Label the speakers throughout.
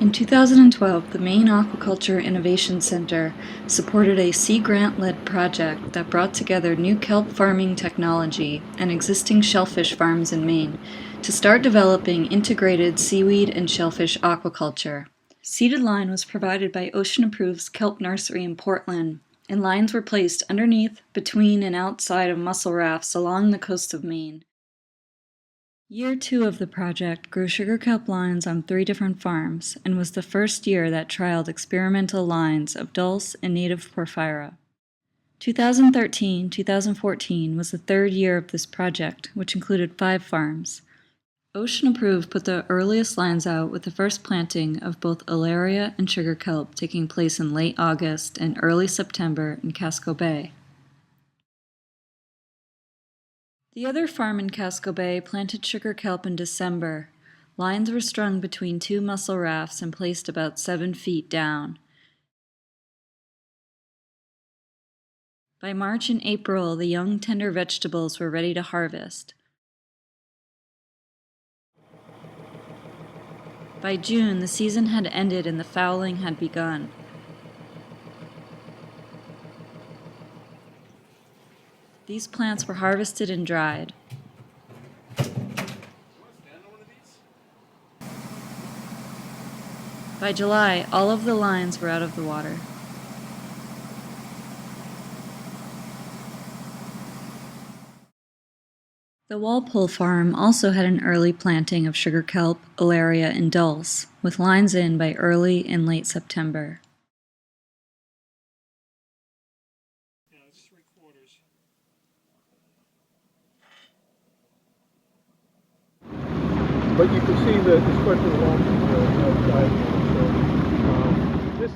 Speaker 1: In 2012, the Maine Aquaculture Innovation Center supported a Sea Grant-led project that brought together new kelp farming technology and existing shellfish farms in Maine to start developing integrated seaweed and shellfish aquaculture. Seeded line was provided by Ocean Approved's Kelp Nursery in Portland, and lines were placed underneath, between, and outside of mussel rafts along the coast of Maine. Year 2 of the project grew sugar kelp lines on 3 different farms and was the first year that trialed experimental lines of dulse and native porphyra. 2013-2014 was the 3rd year of this project, which included 5 farms. Ocean Approved put the earliest lines out with the first planting of both alaria and sugar kelp taking place in late August and early September in Casco Bay. The other farm in Casco Bay planted sugar kelp in December. Lines were strung between 2 mussel rafts and placed about 7 feet down. By March and April, the young tender vegetables were ready to harvest. By June, the season had ended and the fowling had begun. These plants were harvested and dried. By July, all of the lines were out of the water. The Walpole farm also had an early planting of sugar kelp, alaria, and dulse, with lines in by early and late September.
Speaker 2: But you can see that, especially along the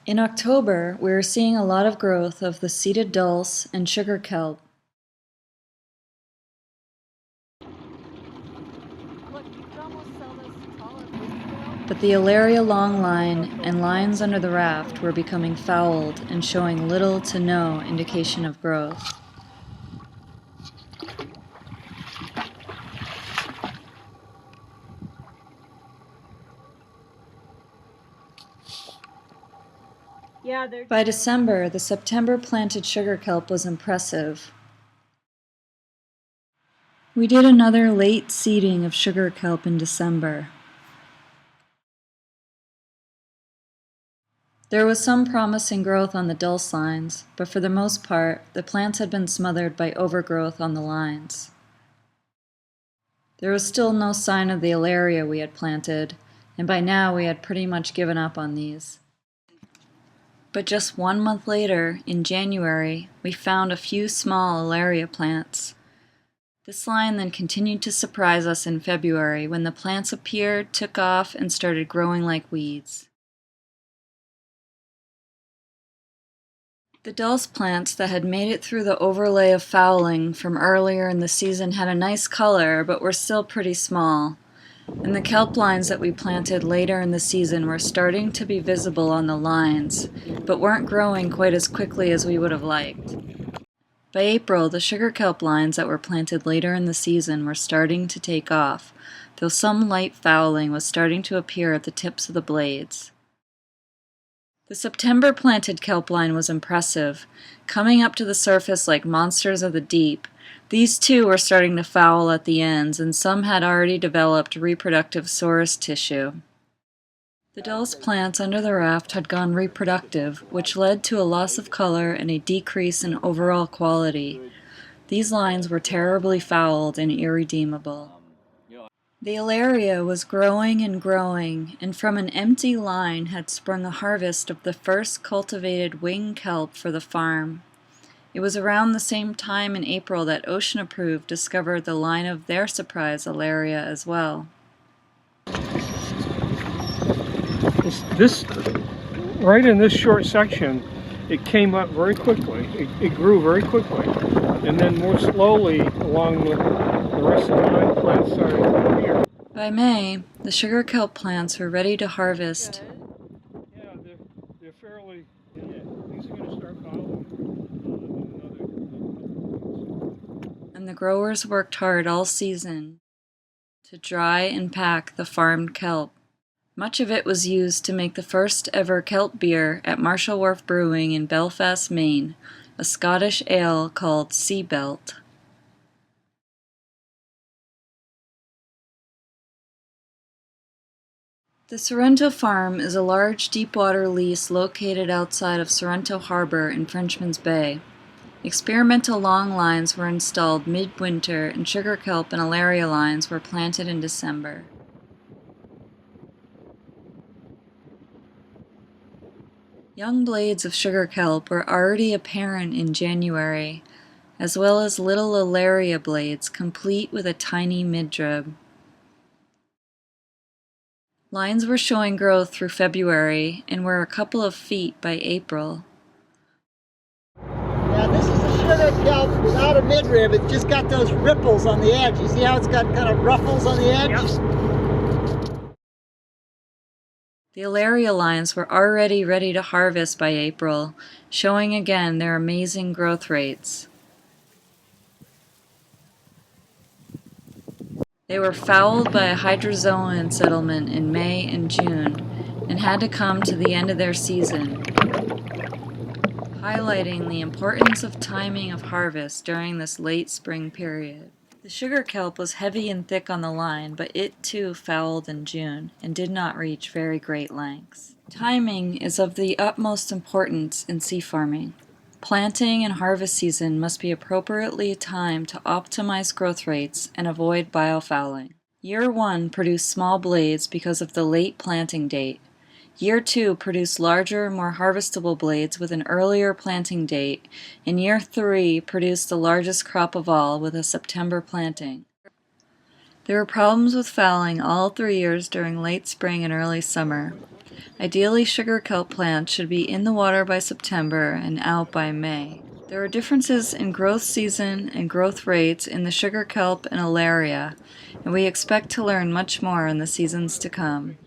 Speaker 1: In October, we were seeing a lot of growth of the seeded dulse and sugar kelp. But the alaria long line and lines under the raft were becoming fouled and showing little to no indication of growth. By December, the September planted sugar kelp was impressive. We did another late seeding of sugar kelp in December. There was some promising growth on the dulse lines, but for the most part, the plants had been smothered by overgrowth on the lines. There was still no sign of the alaria we had planted, and by now we had pretty much given up on these. But just 1 month later, in January, we found a few small alaria plants. This line then continued to surprise us in February when the plants appeared, took off, and started growing like weeds. The dulse plants that had made it through the overlay of fouling from earlier in the season had a nice color, but were still pretty small. And the kelp lines that we planted later in the season were starting to be visible on the lines, but weren't growing quite as quickly as we would have liked. By April, the sugar kelp lines that were planted later in the season were starting to take off, though some light fouling was starting to appear at the tips of the blades. The September planted kelp line was impressive, coming up to the surface like monsters of the deep. These too were starting to foul at the ends, and some had already developed reproductive sorus tissue. The dulse plants under the raft had gone reproductive, which led to a loss of color and a decrease in overall quality. These lines were terribly fouled and irredeemable. The alaria was growing and growing, and from an empty line had sprung a harvest of the first cultivated wing kelp for the farm. It was around the same time in April that Ocean Approved discovered the line of their surprise alaria as well.
Speaker 2: This, right in this short section, it came up very quickly. It grew very quickly. And then more slowly along the rest of the line, plants started to appear.
Speaker 1: By May, the sugar kelp plants were ready to harvest.
Speaker 2: Yeah, they're fairly, these are going to start fouling.
Speaker 1: And the growers worked hard all season to dry and pack the farmed kelp. Much of it was used to make the first ever kelp beer at Marshall Wharf Brewing in Belfast, Maine, a Scottish ale called Sea Belt. The Sorrento Farm is a large deep-water lease located outside of Sorrento Harbor in Frenchman's Bay. Experimental long lines were installed mid-winter and sugar kelp and alaria lines were planted in December. Young blades of sugar kelp were already apparent in January, as well as little alaria blades complete with a tiny midrib. Lines were showing growth through February and were a couple of feet by April.
Speaker 3: Now this is a sugar kelp without a midrib. It's just got those ripples on the edge. You see how it's got kind of ruffles on the edge?
Speaker 2: Yep.
Speaker 1: The alaria lines were already ready to harvest by April, showing again their amazing growth rates. They were fouled by a hydrozoan settlement in May and June and had to come to the end of their season, highlighting the importance of timing of harvest during this late spring period. The sugar kelp was heavy and thick on the line, but it too fouled in June and did not reach very great lengths. Timing is of the utmost importance in sea farming. Planting and harvest season must be appropriately timed to optimize growth rates and avoid biofouling. Year 1 produced small blades because of the late planting date. Year 2 produced larger, more harvestable blades with an earlier planting date, and Year 3 produced the largest crop of all with a September planting. There were problems with fouling all 3 years during late spring and early summer. Ideally, sugar kelp plants should be in the water by September and out by May. There are differences in growth season and growth rates in the sugar kelp and alaria, and we expect to learn much more in the seasons to come.